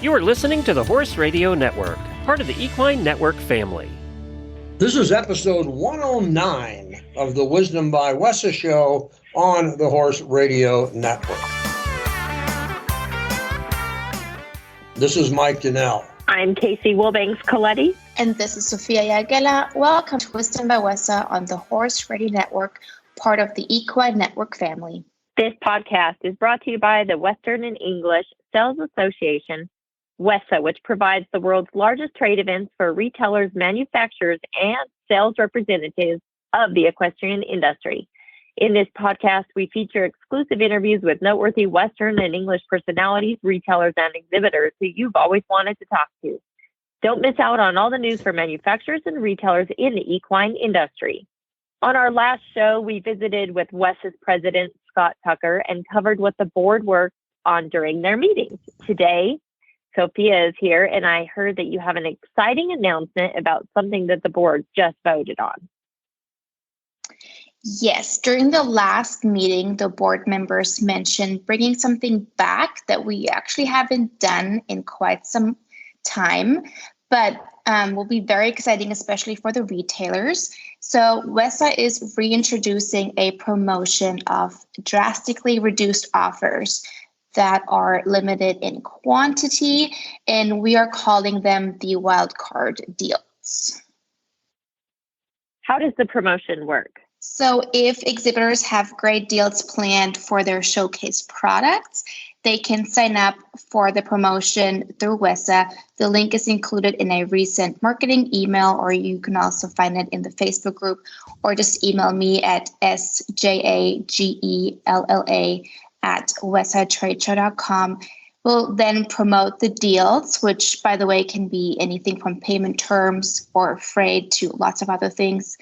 You are listening to the Horse Radio Network, part of the Equine Network family. This is episode 109 of the Wisdom by Wessa show on the Horse Radio Network. This is Mike Donnell. I'm Casey Wilbanks-Coletti. And this is Sofia Yagela. Welcome to Wisdom by Wessa on the Horse Radio Network, part of the Equine Network family. This podcast is brought to you by the Western and English Sales Association, WESA, which provides the world's largest trade events for retailers, manufacturers, and sales representatives of the equestrian industry. In this podcast, we feature exclusive interviews with noteworthy Western and English personalities, retailers, and exhibitors who you've always wanted to talk to. Don't miss out on all the news for manufacturers and retailers in the equine industry. On our last show, we visited with WESA's president, Scott Tucker, and covered what the board worked on during their meetings. Today, Sophia is here, and I heard that you have an exciting announcement about something that the board just voted on. Yes, during the last meeting, the board members mentioned bringing something back that we actually haven't done in quite some time, but will be very exciting, especially for the retailers. So WESA is reintroducing a promotion of drastically reduced offers that are limited in quantity, and we are calling them the wildcard deals. How does the promotion work? So if exhibitors have great deals planned for their showcase products, they can sign up for the promotion through WESA. The link is included in a recent marketing email, or you can also find it in the Facebook group, or just email me at sjagella@wesatradeshow.com. We'll then promote the deals, which, by the way, can be anything from payment terms or freight to lots of other things.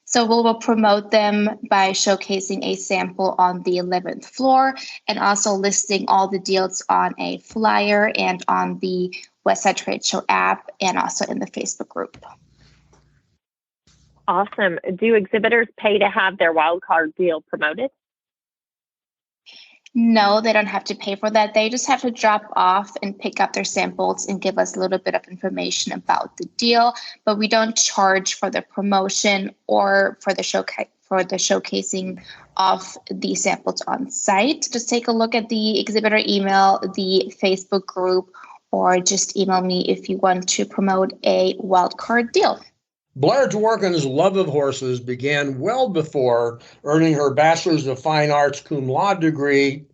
So we'll promote them by showcasing a sample on the 11th floor and also listing all the deals on a flyer and on the Westside Trade Show app and also in the Facebook group. Awesome. Do exhibitors pay to have their wildcard deal promoted? No, they don't have to pay for that. They just have to drop off and pick up their samples and give us a little bit of information about the deal. But we don't charge for the promotion or for the showcasing of the samples on site. Just take a look at the exhibitor email, the Facebook group, or just email me if you want to promote a wildcard deal. Blair Dworkin's love of horses began well before earning her Bachelor's of Fine Arts cum laude degree.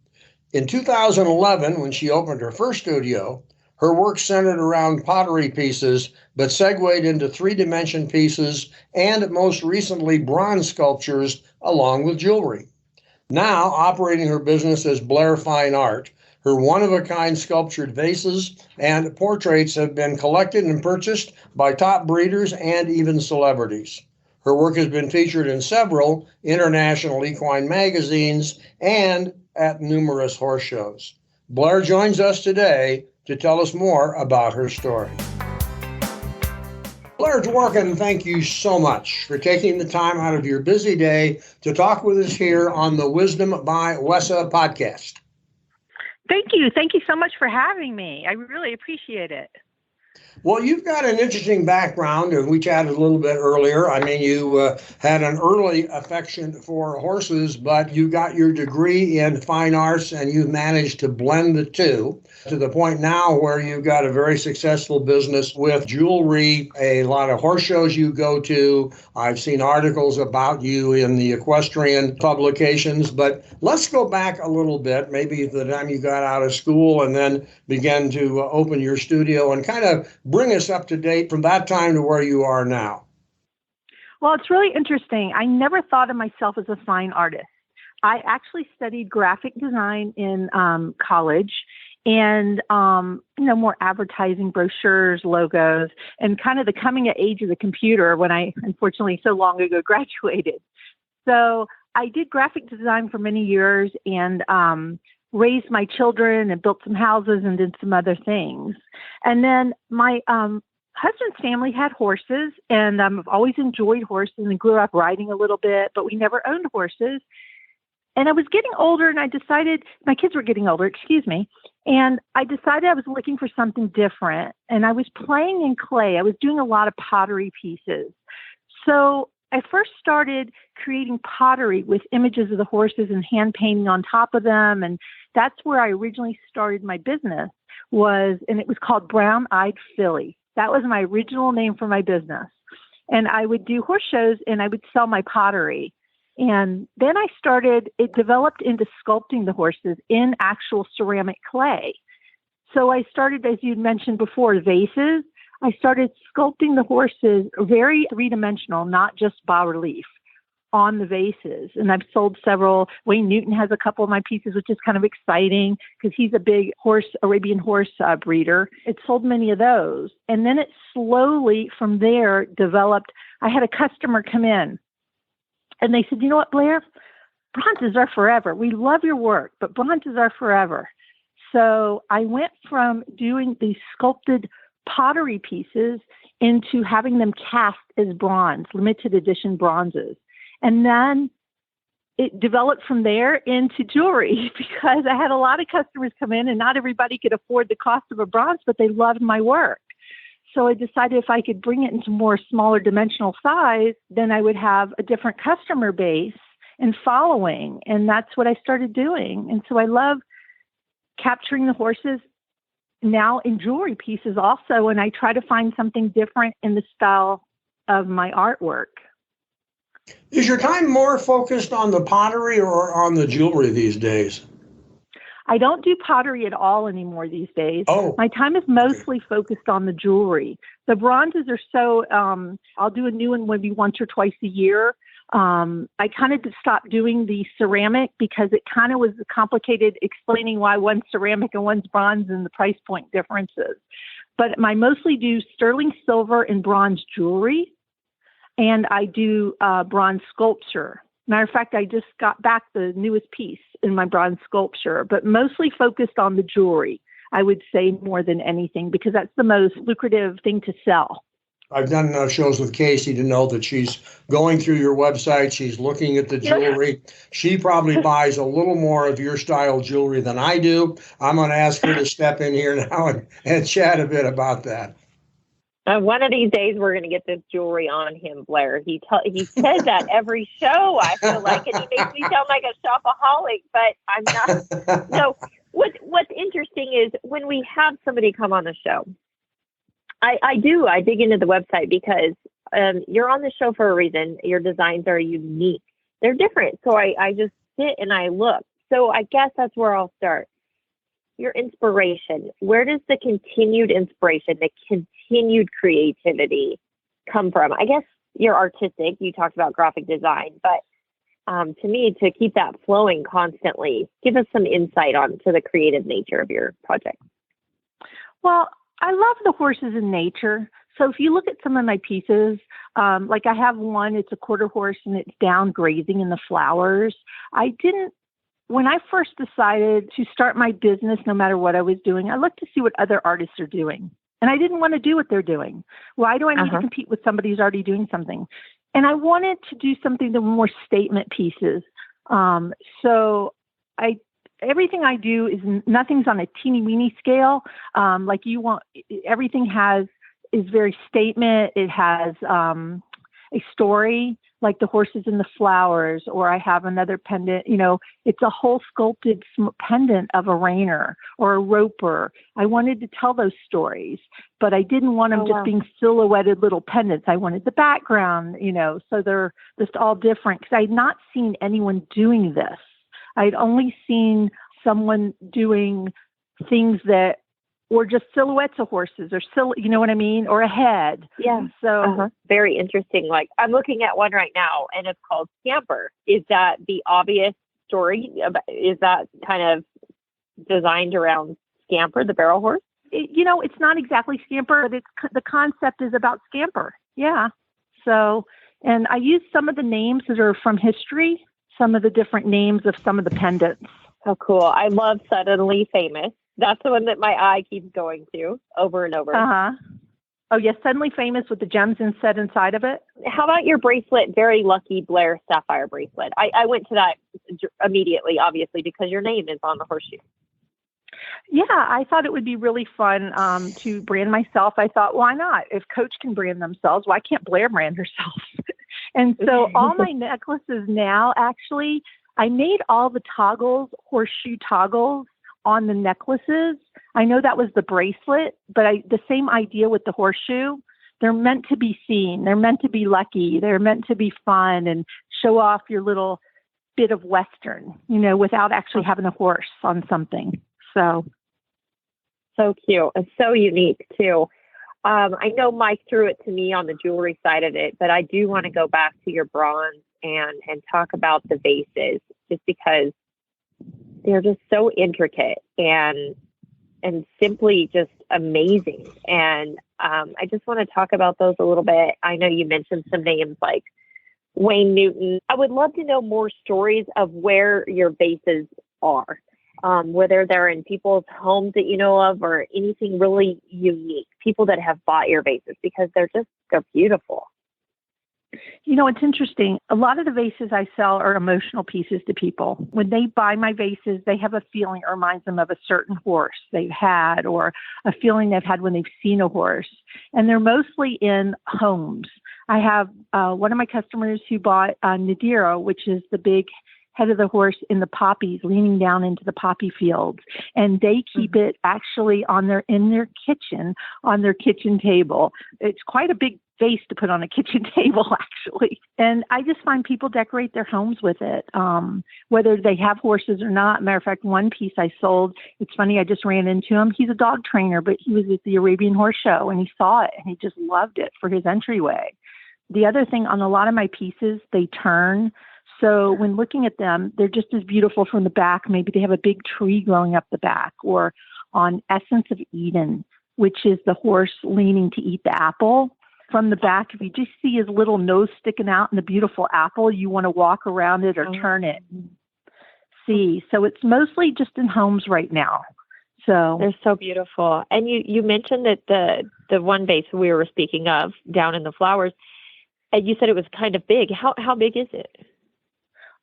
In 2011, when she opened her first studio, her work centered around pottery pieces, but segued into three-dimension pieces and, most recently, bronze sculptures along with jewelry. Now, operating her business as Blair Fine Art, her one-of-a-kind sculptured vases and portraits have been collected and purchased by top breeders and even celebrities. Her work has been featured in several international equine magazines and at numerous horse shows. Blair joins us today to tell us more about her story. Blair Dworkin, thank you so much for taking the time out of your busy day to talk with us here on the Wisdom by Wessa podcast. Thank you. Thank you so much for having me. I really appreciate it. Well, you've got an interesting background, and we chatted a little bit earlier. I mean, you had an early affection for horses, but you got your degree in fine arts, and you've managed to blend the two to the point now where you've got a very successful business with jewelry, a lot of horse shows you go to. I've seen articles about you in the equestrian publications, but let's go back a little bit, maybe the time you got out of school and then began to open your studio, and kind of bring us up to date from that time to where you are now. Well, it's really interesting. I never thought of myself as a fine artist. I actually studied graphic design in college, and more advertising, brochures, logos, and kind of the coming of age of the computer when I, unfortunately, so long ago graduated. So I did graphic design for many years and raised my children and built some houses and did some other things. And then my husband's family had horses, and I've always enjoyed horses and grew up riding a little bit, but we never owned horses. And I was getting older, and I decided, my kids were getting older, excuse me, and I decided I was looking for something different. And I was playing in clay. I was doing a lot of pottery pieces. So I first started creating pottery with images of the horses and hand painting on top of them. And that's where I originally started my business and it was called Brown Eyed Philly. That was my original name for my business. And I would do horse shows and I would sell my pottery. And then it developed into sculpting the horses in actual ceramic clay. So I started, as you'd mentioned before, vases. I started sculpting the horses very three-dimensional, not just bas-relief, on the vases. And I've sold several. Wayne Newton has a couple of my pieces, which is kind of exciting because he's a big Arabian horse breeder. It sold many of those. And then it slowly from there developed. I had a customer come in and they said, you know what, Blair, bronzes are forever. We love your work, but bronzes are forever. So I went from doing these sculpted pottery pieces into having them cast as bronze, limited edition bronzes. And then it developed from there into jewelry because I had a lot of customers come in and not everybody could afford the cost of a bronze, but they loved my work. So I decided if I could bring it into more smaller dimensional size, then I would have a different customer base and following. And that's what I started doing. And so I love capturing the horses now in jewelry pieces also. And I try to find something different in the style of my artwork. Is your time more focused on the pottery or on the jewelry these days? I don't do pottery at all anymore these days. Oh. My time is mostly focused on the jewelry. The bronzes are so, I'll do a new one maybe once or twice a year. I kind of stopped doing the ceramic because it kind of was complicated explaining why one's ceramic and one's bronze and the price point differences. But I mostly do sterling silver and bronze jewelry. And I do bronze sculpture. Matter of fact, I just got back the newest piece in my bronze sculpture, but mostly focused on the jewelry, I would say more than anything, because that's the most lucrative thing to sell. I've done enough shows with Casey to know that she's going through your website. She's looking at the jewelry. She probably buys a little more of your style jewelry than I do. I'm going to ask her to step in here now and chat a bit about that. One of these days, we're going to get this jewelry on him, Blair. He says that every show, I feel like, and he makes me sound like a shopaholic, but I'm not. So what's interesting is when we have somebody come on the show, I dig into the website because you're on the show for a reason. Your designs are unique. They're different. So I just sit and I look. So I guess that's where I'll start. Your inspiration. Where does the continued inspiration, the continued creativity come from? I guess you're artistic. You talked about graphic design, but to me, to keep that flowing constantly, give us some insight onto the creative nature of your project. Well, I love the horses in nature. So if you look at some of my pieces, like I have one, it's a quarter horse and it's down grazing in the flowers. When I first decided to start my business, no matter what I was doing, I looked to see what other artists are doing. And I didn't want to do what they're doing. Why do I need to compete with somebody who's already doing something? And I wanted to do something that were more statement pieces. So everything I do nothing's on a teeny weeny scale. Like you want, everything is very statement. It has a story, like the horses in the flowers, or I have another pendant, it's a whole sculpted pendant of a reiner or a roper. I wanted to tell those stories, but I didn't want them just being silhouetted little pendants. I wanted the background, so they're just all different because I had not seen anyone doing this. I'd only seen someone doing things that or just silhouettes of horses or you know what I mean? Or a head. Yeah. So very interesting. Like I'm looking at one right now and it's called Scamper. Is that the obvious story? Is that kind of designed around Scamper, the barrel horse? It's not exactly Scamper, but the concept is about Scamper. Yeah. So, and I used some of the names that are from history, some of the different names of some of the pendants. Oh, cool. I love Suddenly Famous. That's the one that my eye keeps going to over and over. Oh, yes, Suddenly Famous with the gems inset inside of it. How about your bracelet, Very Lucky Blair Sapphire bracelet? I went to that immediately, obviously, because your name is on the horseshoe. Yeah, I thought it would be really fun to brand myself. I thought, why not? If Coach can brand themselves, why can't Blair brand herself? And so all my necklaces now, actually, I made all the toggles, horseshoe toggles on the necklaces. I know that was the bracelet, but the same idea with the horseshoe. They're meant to be seen. They're meant to be lucky. They're meant to be fun and show off your little bit of Western, without actually having a horse on something. So cute. It's so unique too. I know Mike threw it to me on the jewelry side of it, but I do want to go back to your bronze and talk about the vases, just because they're just so intricate and simply just amazing. And I just want to talk about those a little bit. I know you mentioned some names like Wayne Newton. I would love to know more stories of where your vases are, whether they're in people's homes that you know of or anything really unique, people that have bought your vases, because they're beautiful. It's interesting. A lot of the vases I sell are emotional pieces to people. When they buy my vases, they have a feeling that reminds them of a certain horse they've had or a feeling they've had when they've seen a horse. And they're mostly in homes. I have one of my customers who bought Nadira, which is the big head of the horse in the poppies, leaning down into the poppy fields. And they keep it actually in their kitchen, on their kitchen table. It's quite a big vase to put on a kitchen table, actually. And I just find people decorate their homes with it, whether they have horses or not. Matter of fact, one piece I sold, it's funny, I just ran into him. He's a dog trainer, but he was at the Arabian Horse Show and he saw it and he just loved it for his entryway. The other thing, on a lot of my pieces, they turn. So when looking at them, they're just as beautiful from the back. Maybe they have a big tree growing up the back. Or on Essence of Eden, which is the horse leaning to eat the apple. From the back, if you just see his little nose sticking out in the beautiful apple, you want to walk around it or turn it. See, so it's mostly just in homes right now. So they're so beautiful. And you mentioned that the one vase we were speaking of down in the flowers, and you said it was kind of big. How big is it?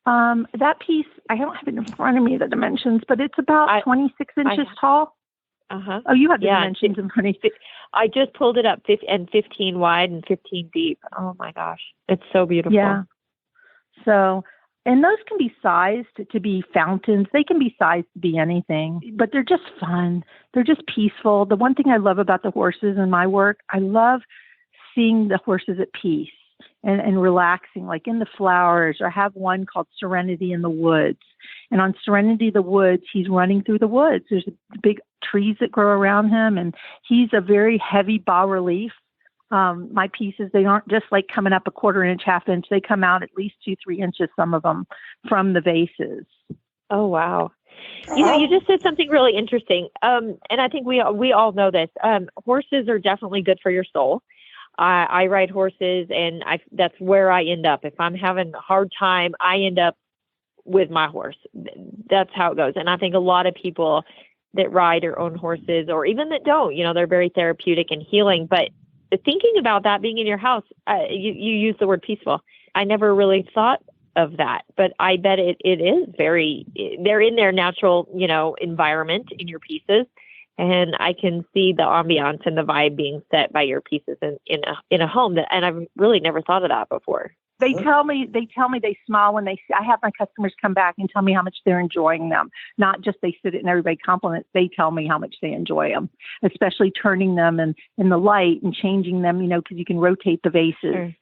That piece, I don't have it in front of me, the dimensions, but it's about 26 inches tall. Uh-huh. Oh, you have the dimensions in front of you. I just pulled it up, 15 wide and 15 deep. Oh my gosh. It's so beautiful. Yeah. So, and those can be sized to be fountains. They can be sized to be anything, but they're just fun. They're just peaceful. The one thing I love about the horses in my work, I love seeing the horses at peace and relaxing, like in the flowers. Or I have one called Serenity in the Woods. And on Serenity the Woods, he's running through the woods. There's big trees that grow around him, and he's a very heavy bas-relief. My pieces, they aren't just like coming up a quarter-inch, half-inch. They come out at least 2-3 inches, some of them, from the vases. Oh, wow. You just said something really interesting. And I think we all know this. Horses are definitely good for your soul. I ride horses, and that's where I end up. If I'm having a hard time, I end up with my horse. That's how it goes. And I think a lot of people that ride or own horses, or even that don't, they're very therapeutic and healing. But thinking about that being in your house, you use the word peaceful. I never really thought of that, but I bet it is they're in their natural, environment in your pieces. And I can see the ambiance and the vibe being set by your pieces in a home and I've really never thought of that before. They tell me they smile when I have my customers come back and tell me how much they're enjoying them. Not just they sit it and everybody compliments. They tell me how much they enjoy them, especially turning them in the light and changing them, because you can rotate the vases. Sure.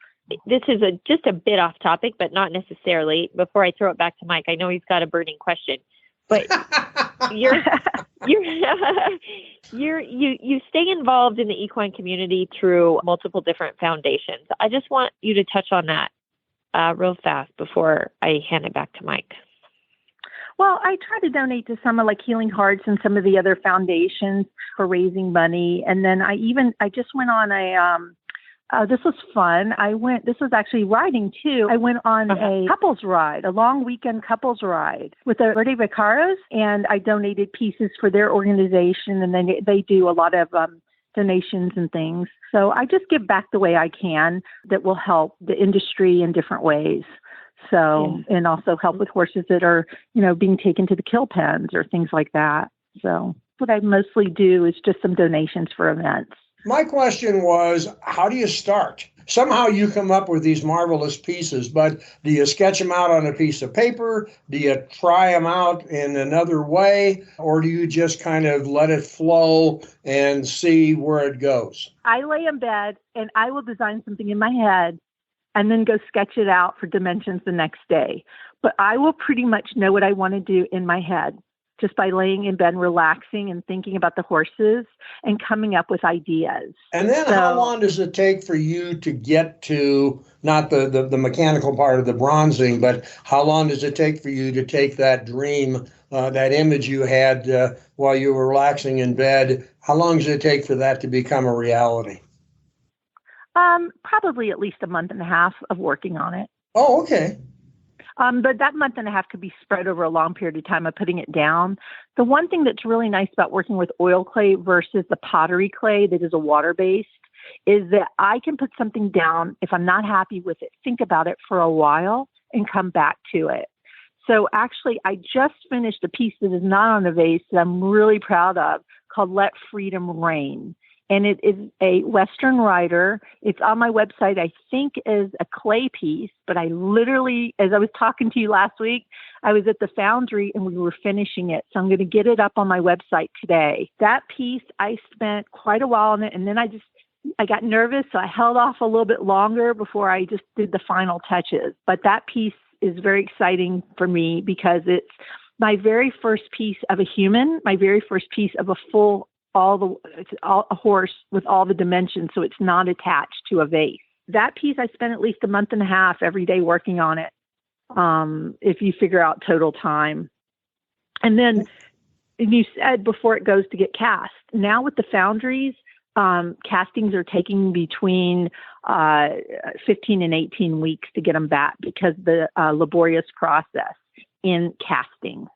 This is just a bit off topic, but not necessarily. Before I throw it back to Mike, I know he's got a burning question, but you stay involved in the equine community through multiple different foundations. I just want you to touch on that real fast before I hand it back to Mike. Well, I try to donate to some of like Healing Hearts and some of the other foundations for raising money. And then I just went on this was fun. This was actually riding too. I went on a couples ride, a long weekend couples ride with the Verde Vaqueros, and I donated pieces for their organization. And then they do a lot of donations and things. So I just give back the way I can that will help the industry in different ways. So, and also help with horses that are, being taken to the kill pens or things like that. So what I mostly do is just some donations for events. My question was, how do you start? Somehow you come up with these marvelous pieces, but do you sketch them out on a piece of paper? Do you try them out in another way? Or do you just kind of let it flow and see where it goes? I lay in bed and I will design something in my head and then go sketch it out for dimensions the next day. But I will pretty much know what I want to do in my head just by laying in bed and relaxing and thinking about the horses and coming up with ideas. And then how long does it take for you to get to, not the mechanical part of the bronzing, but how long does it take for you to take that dream, that image you had while you were relaxing in bed? How long does it take for that to become a reality? Probably at least a month and a half of working on it. Oh, okay. But that month and a half could be spread over a long period of time of putting it down. The one thing that's really nice about working with oil clay versus the pottery clay that is a water-based is that I can put something down if I'm not happy with it, think about it for a while, and come back to it. So actually, I just finished a piece that is not on a vase that I'm really proud of called Let Freedom Reign. And it is a Western rider. It's on my website, I think, is a clay piece. But I literally, as I was talking to you last week, I was at the foundry and we were finishing it. So I'm going to get it up on my website today. That piece, I spent quite a while on it. And then I got nervous. So I held off a little bit longer before I just did the final touches. But that piece is very exciting for me because it's my very first piece of a human, my very first piece of a full a horse with all the dimensions, so it's not attached to a vase. That piece, I spent at least a month and a half every day working on it, if you figure out total time. And then you said before it goes to get cast. Now with the foundries, castings are taking between 15 and 18 weeks to get them back because the laborious process in casting.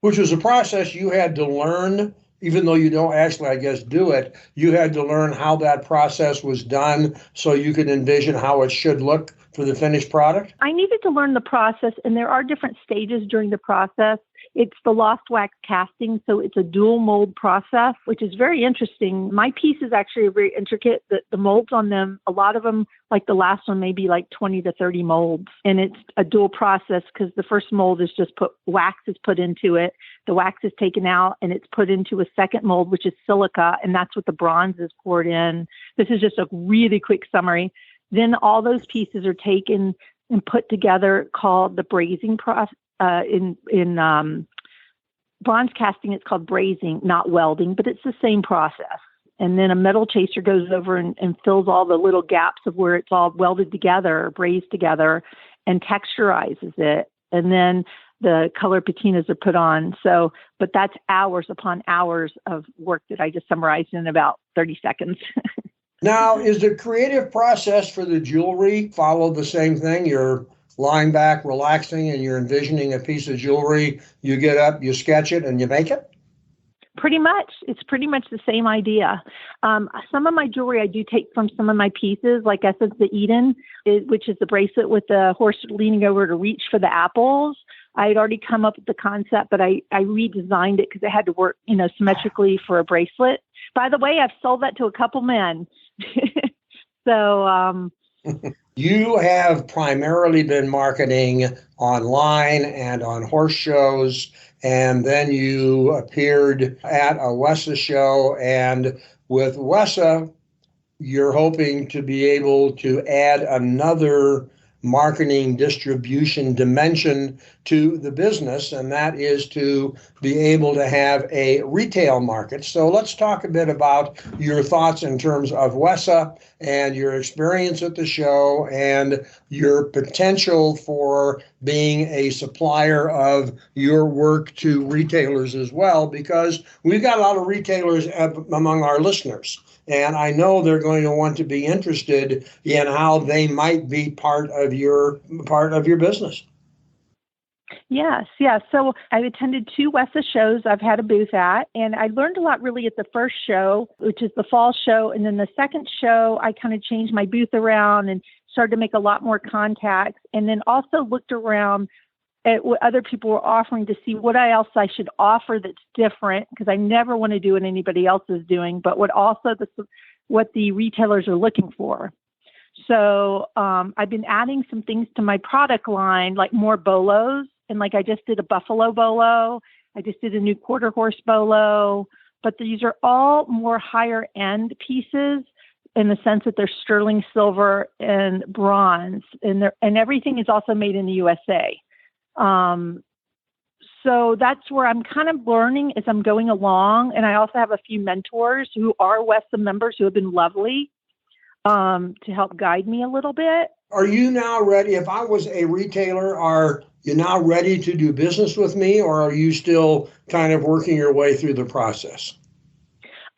Which was a process you had to learn. Even though you don't actually, I guess, do it, you had to learn how that process was done so you could envision how it should look for the finished product? I needed to learn the process, and there are different stages during the process. It's the lost wax casting, so it's a dual mold process, which is very interesting. My pieces actually are very intricate. The molds on them, a lot of them, like the last one, maybe like 20 to 30 molds. And it's a dual process because the first mold is just wax is put into it. The wax is taken out and it's put into a second mold, which is silica, and that's what the bronze is poured in. This is just a really quick summary. Then all those pieces are taken and put together, called the brazing process. In bronze casting, it's called brazing, not welding, but it's the same process. And then a metal chaser goes over and fills all the little gaps of where it's all welded together, or brazed together, and texturizes it. And then the color patinas are put on. So, but that's hours upon hours of work that I just summarized in about 30 seconds. Now, is the creative process for the jewelry follow the same thing? You're lying back, relaxing, and you're envisioning a piece of jewelry. You get up, you sketch it, and you make it? Pretty much. It's pretty much the same idea. Some of my jewelry I do take from some of my pieces, like I said, the Eden, which is the bracelet with the horse leaning over to reach for the apples. I had already come up with the concept, but I redesigned it because it had to work, symmetrically for a bracelet. By the way, I've sold that to a couple men. So, you have primarily been marketing online and on horse shows, and then you appeared at a WESA show, and with WESA, you're hoping to be able to add another marketing distribution dimension to the business, and that is to be able to have a retail market. So let's talk a bit about your thoughts in terms of WESA and your experience at the show and your potential for being a supplier of your work to retailers as well, because we've got a lot of retailers among our listeners. And I know they're going to want to be interested in how they might be part of your business. Yes, yes. So I've attended 2 WESA shows I've had a booth at, and I learned a lot really at the first show, which is the fall show. And then the second show, I kind of changed my booth around and started to make a lot more contacts, and then also looked around at what other people were offering to see what else I should offer that's different, because I never want to do what anybody else is doing, but what the retailers are looking for. So I've been adding some things to my product line, like more bolos. And like I just did a buffalo bolo. I just did a new quarter horse bolo. But these are all more higher end pieces in the sense that they're sterling silver and bronze. And everything is also made in the USA. So that's where I'm kind of learning as I'm going along. And I also have a few mentors who are WESA members who have been lovely to help guide me a little bit. Are you now ready? If I was a retailer, are you now ready to do business with me, or are you still kind of working your way through the process?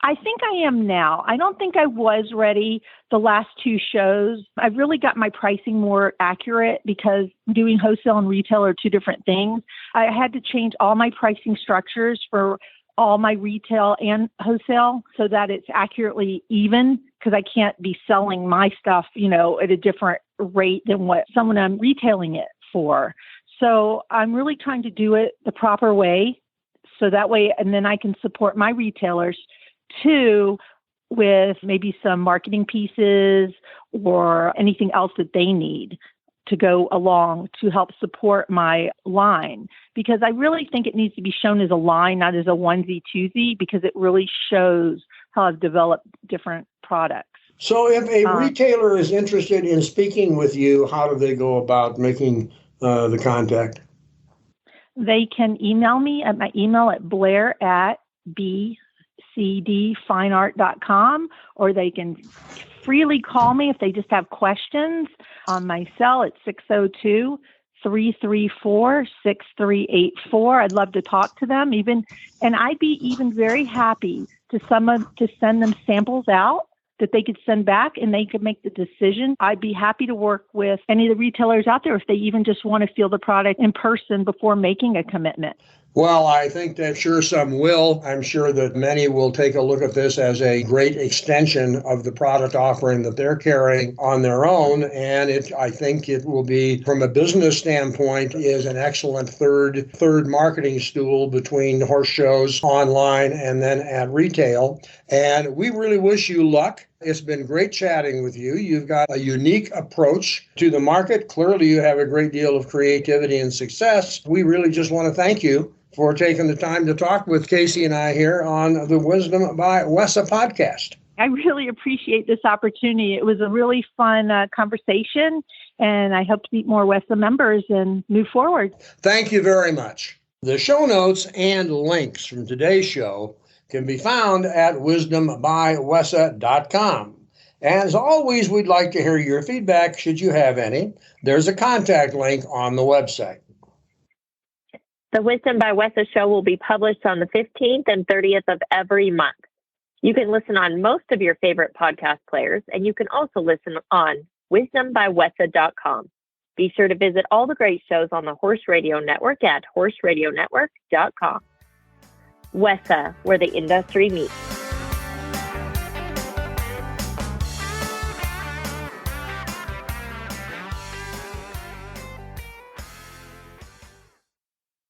I think I am now. I don't think I was ready the last 2 shows. I've really got my pricing more accurate because doing wholesale and retail are 2 different things. I had to change all my pricing structures for all my retail and wholesale so that it's accurately even, because I can't be selling my stuff, at a different rate than what someone I'm retailing it for. So I'm really trying to do it the proper way. So that way, and then I can support my retailers too with maybe some marketing pieces or anything else that they need to go along to help support my line, because I really think it needs to be shown as a line, not as a onesie twosie, because it really shows how I've developed different products. So if a retailer is interested in speaking with you, how do they go about making the contact? They can email me at my email at blair@bcdfineart.com, or they can freely call me if they just have questions on my cell at 602-334-6384. I'd love to talk to them and I'd be even very happy to send them samples out that they could send back and they could make the decision. I'd be happy to work with any of the retailers out there if they even just want to feel the product in person before making a commitment. Well, I think that sure some will. I'm sure that many will take a look at this as a great extension of the product offering that they're carrying on their own. And I think it will be, from a business standpoint, is an excellent third marketing stool between horse shows online and then at retail. And we really wish you luck. It's been great chatting with you. You've got a unique approach to the market. Clearly, you have a great deal of creativity and success. We really just want to thank you for taking the time to talk with Casey and I here on the Wisdom by WESA podcast. I really appreciate this opportunity. It was a really fun conversation, and I hope to meet more WESA members and move forward. Thank you very much. The show notes and links from today's show can be found at wisdombywesa.com. As always, we'd like to hear your feedback should you have any. There's a contact link on the website. The Wisdom by WESA show will be published on the 15th and 30th of every month. You can listen on most of your favorite podcast players, and you can also listen on wisdombywesa.com. Be sure to visit all the great shows on the Horse Radio Network at horseradionetwork.com. WESA, where the industry meets.